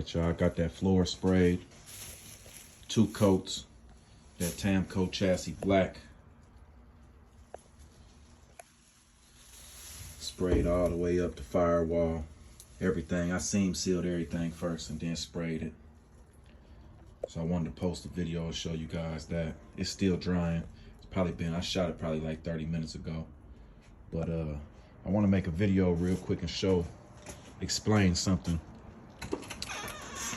right, y'all, I got that floor sprayed, 2 coats, that Tamco chassis black, sprayed all the way up the firewall, everything. I seam sealed everything first and then sprayed it. So I wanted to post a video and show you guys that it's still drying. It's probably been, I shot it probably like 30 minutes ago, but I want to make a video real quick and explain something.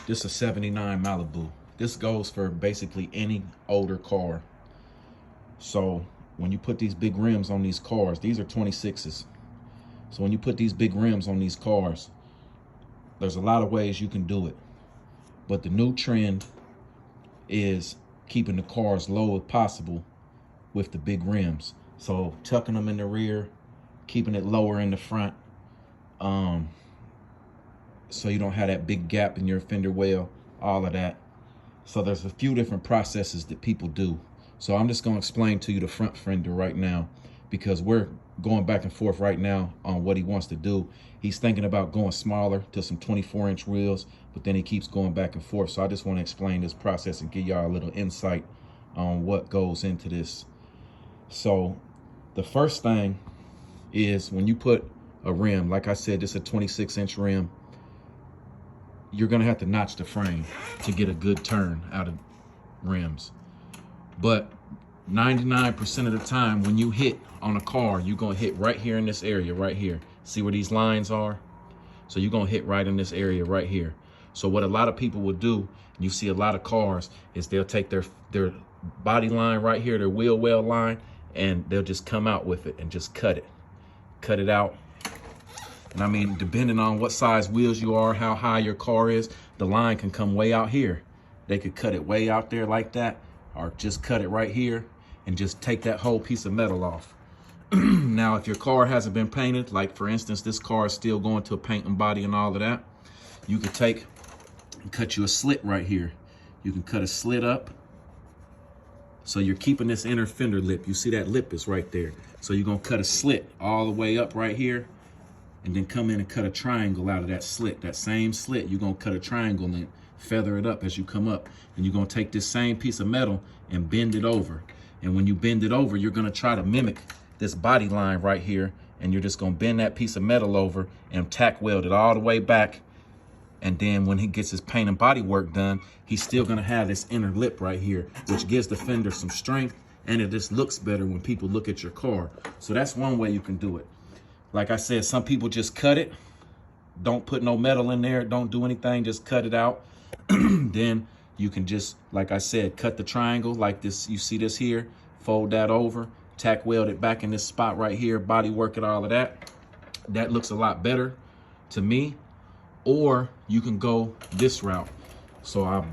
This is a 79 Malibu. This goes for basically any older car. So when you put these big rims on these cars, these are 26s. So when you put these big rims on these cars, there's a lot of ways you can do it. But the new trend is keeping the car as low as possible with the big rims. So tucking them in the rear, keeping it lower in the front. So you don't have that big gap in your fender well, all of that. So there's a few different processes that people do. So I'm just gonna explain to you the front fender right now, because we're going back and forth right now on what he wants to do. He's thinking about going smaller to some 24-inch wheels, but then he keeps going back and forth. So I just wanna explain this process and give y'all a little insight on what goes into this. So the first thing is when you put a rim, like I said, this is a 26-inch rim, you're gonna have to notch the frame to get a good turn out of rims. But 99% of the time when you hit on a car, you're gonna hit right here in this area, right here. See where these lines are? So you're gonna hit right in this area right here. So what a lot of people will do, you see a lot of cars, is they'll take their body line right here, their wheel well line, and they'll just come out with it and just cut it out. And I mean, depending on what size wheels you are, how high your car is, the line can come way out here. They could cut it way out there like that, or just cut it right here and just take that whole piece of metal off. Now, if your car hasn't been painted, like for instance, this car is still going to a paint and body and all of that, you could take and cut you a slit right here. You can cut a slit up. So you're keeping this inner fender lip. You see that lip is right there. So you're gonna cut a slit all the way up right here, and then come in and cut a triangle out of that slit. That same slit, you're gonna cut a triangle and feather it up as you come up. And you're gonna take this same piece of metal and bend it over. And when you bend it over, you're gonna try to mimic this body line right here. And you're just gonna bend that piece of metal over and tack weld it all the way back. And then when he gets his paint and body work done, he's still gonna have this inner lip right here, which gives the fender some strength, and it just looks better when people look at your car. So that's one way you can do it. Like I said, some people just cut it. Don't put no metal in there. Don't do anything. Just cut it out. Then you can just, like I said, cut the triangle like this. You see this here? Fold that over. Tack weld it back in this spot right here. Body work it, all of that. That looks a lot better to me. Or you can go this route. So I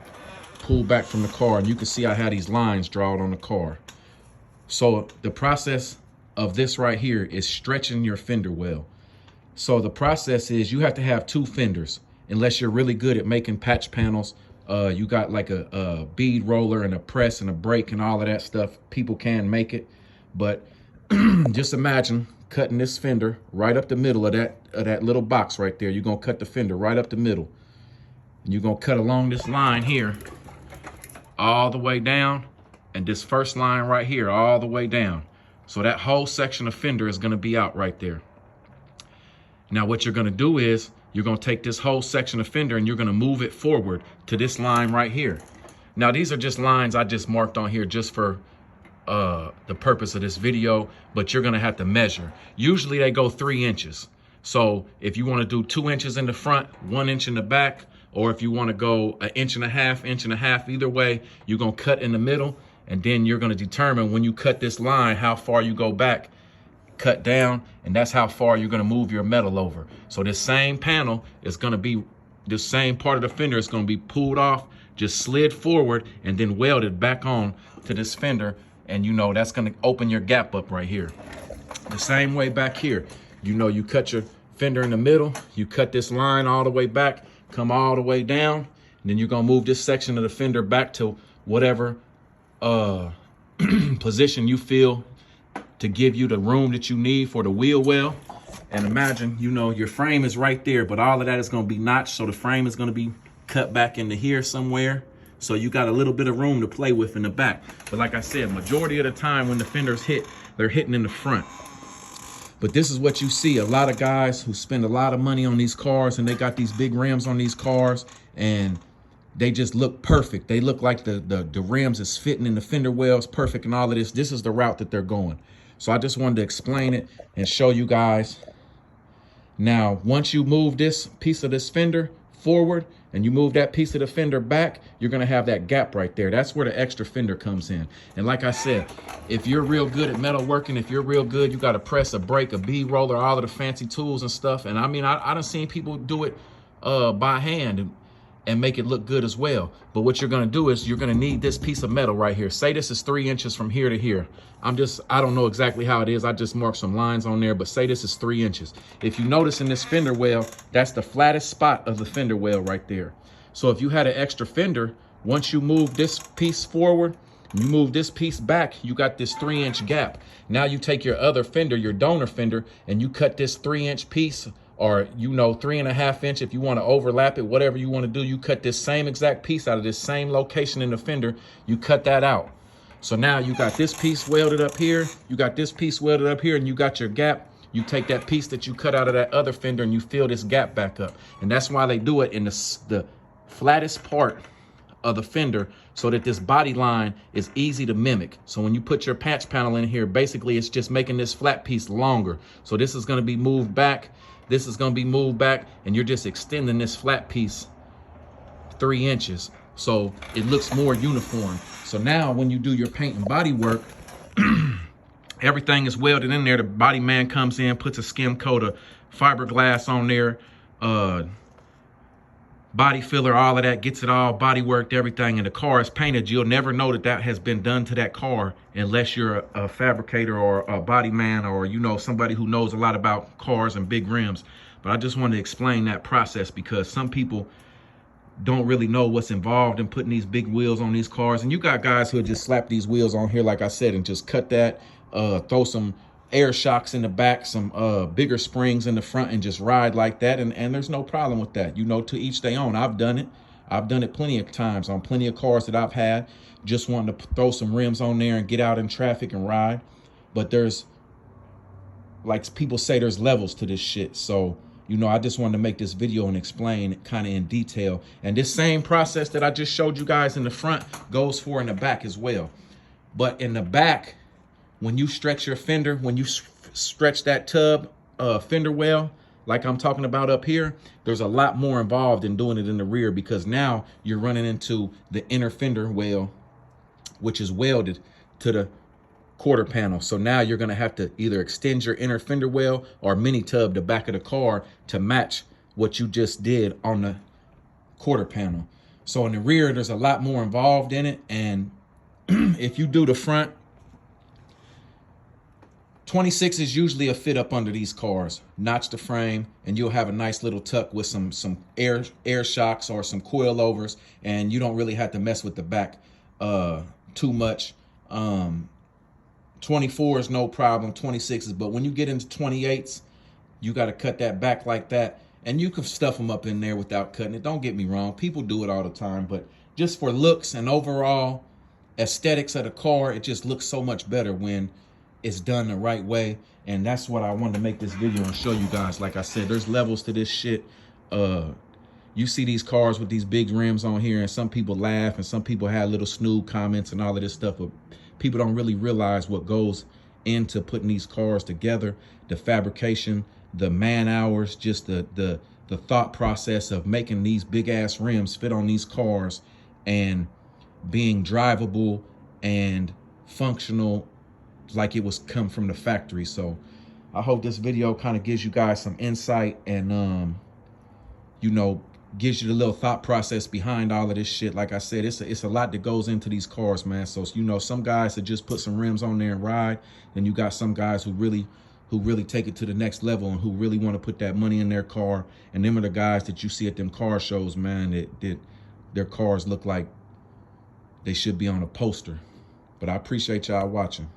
pull back from the car, and you can see I had these lines drawn on the car. So the process of this right here is stretching your fender well. So the process is you have to have 2 fenders, unless you're really good at making patch panels. You got like a bead roller and a press and a brake and all of that stuff. People can make it, but just imagine cutting this fender right up the middle of that little box right there. You're gonna cut the fender right up the middle. And you're gonna cut along this line here, all the way down, and this first line right here, all the way down. So that whole section of fender is gonna be out right there. Now what you're gonna do is, you're gonna take this whole section of fender and you're gonna move it forward to this line right here. Now these are just lines I just marked on here just for the purpose of this video, but you're gonna have to measure. Usually they go 3 inches. So if you wanna do 2 inches in the front, 1 inch in the back, or if you wanna go 1.5 inches, either way, you're gonna cut in the middle, and then you're gonna determine when you cut this line, how far you go back, cut down, and that's how far you're gonna move your metal over. So this same panel is gonna be, this same part of the fender is gonna be pulled off, just slid forward, and then welded back on to this fender. And you know, that's gonna open your gap up right here. The same way back here. You know, you cut your fender in the middle, you cut this line all the way back, come all the way down, and then you're gonna move this section of the fender back to whatever position you feel to give you the room that you need for the wheel well. And imagine, you know, your frame is right there, but all of that is gonna be notched, so the frame is gonna be cut back into here somewhere. So you got a little bit of room to play with in the back. But like I said, majority of the time when the fenders hit, they're hitting in the front. But this is what you see. A lot of guys who spend a lot of money on these cars, and they got these big rims on these cars, and they just look perfect. They look like the rims is fitting in the fender wells perfect and all of this. This is the route that they're going. So I just wanted to explain it and show you guys. Now, once you move this piece of this fender forward and you move that piece of the fender back, you're gonna have that gap right there. That's where the extra fender comes in. And like I said, if you're real good at metalworking, if you're real good, you gotta press a brake, a bead roller, all of the fancy tools and stuff. And I mean, I done seen people do it by hand and make it look good as well. But what you're gonna do is you're gonna need this piece of metal right here. Say this is 3 inches from here to here. I don't know exactly how it is. I just marked some lines on there, but say this is 3 inches. If you notice in this fender well, that's the flattest spot of the fender well right there. So if you had an extra fender, once you move this piece forward, you move this piece back, you got this 3-inch gap. Now you take your other fender, your donor fender, and you cut this 3-inch piece, or 3.5 inch if you want to overlap it, whatever you want to do. You cut this same exact piece out of this same location in the fender, you cut that out. So now you got this piece welded up here, you got this piece welded up here, and you got your gap. You take that piece that you cut out of that other fender and you fill this gap back up. And that's why they do it in the flattest part of the fender, so that this body line is easy to mimic. So when you put your patch panel in here, basically it's just making this flat piece longer. So this is going to be moved back, this is going to be moved back, and you're just extending this flat piece 3 inches so it looks more uniform. So now when you do your paint and body work, everything is welded in there. The body man comes in, puts a skim coat of fiberglass on there, body filler, all of that, gets it all body worked, everything, and the car is painted. You'll never know that that has been done to that car unless you're a fabricator or a body man, or somebody who knows a lot about cars and big rims. But I just wanted to explain that process because some people don't really know what's involved in putting these big wheels on these cars. And you got guys who just slap these wheels on here, like I said, and just cut that, throw some air shocks in the back, some bigger springs in the front, and just ride like that. And there's no problem with that. To each their own. I've done it plenty of times on plenty of cars that I've had, just wanting to throw some rims on there and get out in traffic and ride. But there's, like people say, there's levels to this shit. So, I just wanted to make this video and explain kind of in detail. And this same process that I just showed you guys in the front goes for in the back as well. But in the back, when you stretch your fender, when you stretch that tub fender well, like I'm talking about up here, there's a lot more involved in doing it in the rear, because now you're running into the inner fender well, which is welded to the quarter panel. So now you're going to have to either extend your inner fender well or mini tub the back of the car to match what you just did on the quarter panel. So in the rear, there's a lot more involved in it. And if you do the front, 26 is usually a fit up under these cars. Notch the frame, and you'll have a nice little tuck with some air shocks or some coilovers, and you don't really have to mess with the back too much. 24 is no problem, 26s, but when you get into 28s, you got to cut that back like that, and you can stuff them up in there without cutting it. Don't get me wrong, people do it all the time, but just for looks and overall aesthetics of the car, it just looks so much better when it's done the right way. And that's what I wanted to make this video and show you guys. Like I said, there's levels to this shit. You see these cars with these big rims on here, and some people laugh and some people have little snooze comments and all of this stuff, but people don't really realize what goes into putting these cars together, the fabrication, the man hours, just the thought process of making these big ass rims fit on these cars and being drivable and functional like it was come from the factory. So I hope this video kind of gives you guys some insight and gives you the little thought process behind all of this shit. Like I said, it's a lot that goes into these cars, man. So some guys that just put some rims on there and ride, and you got some guys who really take it to the next level and who really want to put that money in their car. And them are the guys that you see at them car shows, man, that their cars look like they should be on a poster. But I appreciate y'all watching.